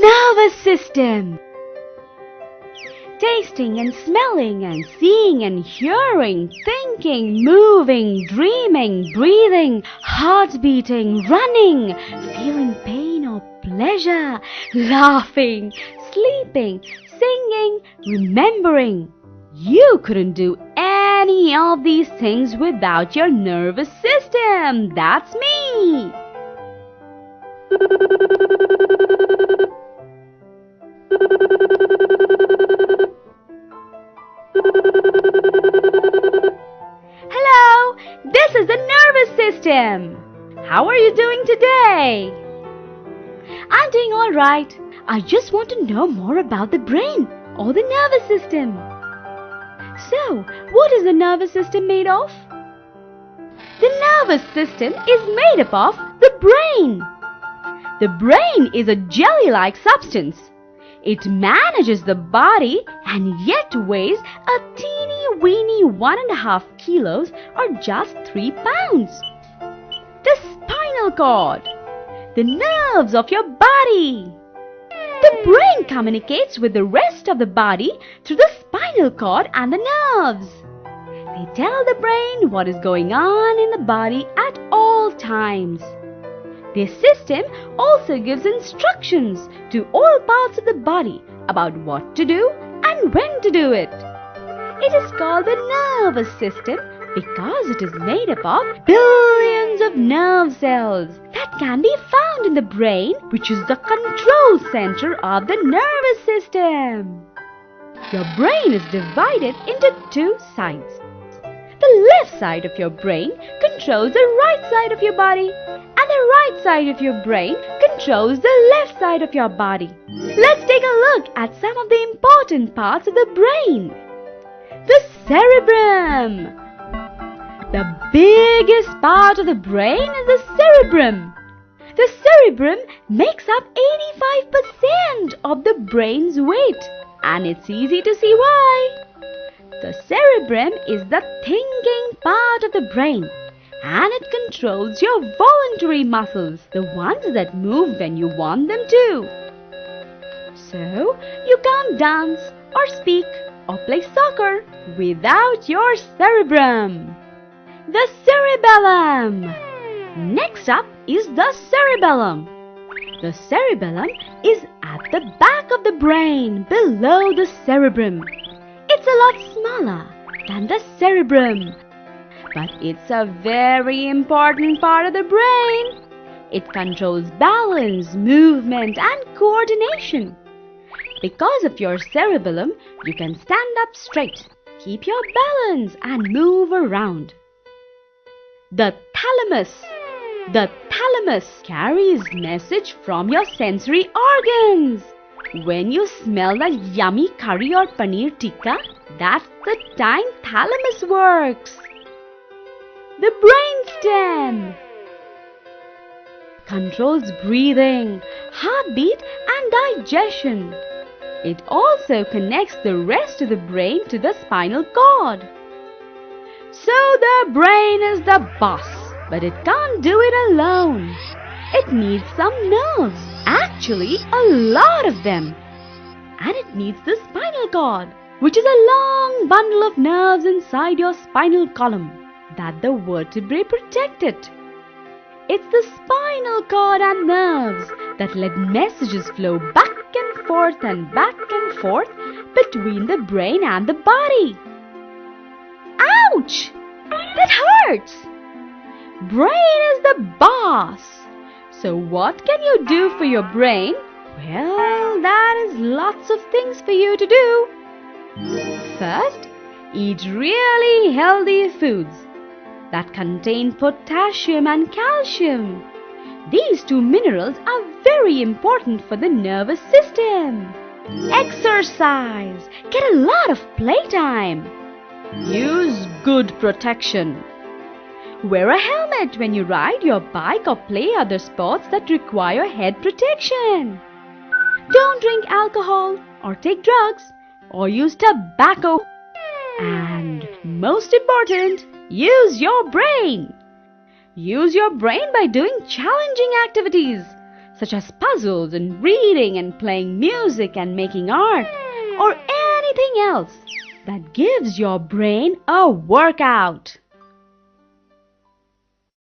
Nervous system. Tasting and smelling and seeing and hearing, thinking, moving, dreaming, breathing, heart beating, running, feeling pain or pleasure, laughing, sleeping, singing, remembering. You couldn't do any of these things without your nervous system. That's me. Hello, this is the nervous system. How are you doing today? I'm doing all right. I just want to know more about the brain or the nervous system. So, what is the nervous system made of? The nervous system is made up of the brain. The brain is a jelly-like substance. It manages the body and yet weighs a teeny-weeny 1.5 kilos or just 3 pounds. The spinal cord, the nerves of your body. The brain communicates with the rest of the body through the spinal cord and the nerves. They tell the brain what is going on in the body at all times. This system also gives instructions to all parts of the body about what to do and when to do it. It is called the nervous system because it is made up of billions of nerve cells that can be found in the brain, which is the control center of the nervous system. Your brain is divided into 2 sides. The left side of your brain controls the right side of your body, and the right side of your brain controls the left side of your body. Let's take a look at some of the important parts of the brain. The cerebrum. The biggest part of the brain is the cerebrum. The cerebrum makes up 85% of the brain's weight, and it's easy to see why. The cerebrum is the thinking part of the brain, and it controls your voluntary muscles, the ones that move when you want them to. So, you can't dance or speak or play soccer without your cerebrum. The cerebellum. Next up is the cerebellum. The cerebellum is at the back of the brain, below the cerebrum. It's a lot smaller than the cerebrum, but it's a very important part of the brain. It controls balance, movement, and coordination. Because of your cerebellum, you can stand up straight, keep your balance, and move around. The thalamus. The thalamus carries message from your sensory organs. When you smell that yummy curry or paneer tikka, that's the time thalamus works. The brainstem controls breathing, heartbeat, and digestion. It also connects the rest of the brain to the spinal cord. So the brain is the boss, but it can't do it alone. It needs some nerves, actually a lot of them. And it needs the spinal cord, which is a long bundle of nerves inside your spinal column that the vertebrae protect it. It's the spinal cord and nerves that let messages flow back and forth between the brain and the body. Ouch! That hurts! Brain is the boss. So what can you do for your brain? Well, that is lots of things for you to do. First, eat really healthy foods that contain potassium and calcium. These 2 minerals are very important for the nervous system. Exercise. Get a lot of playtime. Use good protection. Wear a helmet when you ride your bike or play other sports that require head protection. Don't drink alcohol or take drugs or use tobacco. And most important, use your brain. Use your brain by doing challenging activities such as puzzles and reading and playing music and making art, or anything else that gives your brain a workout.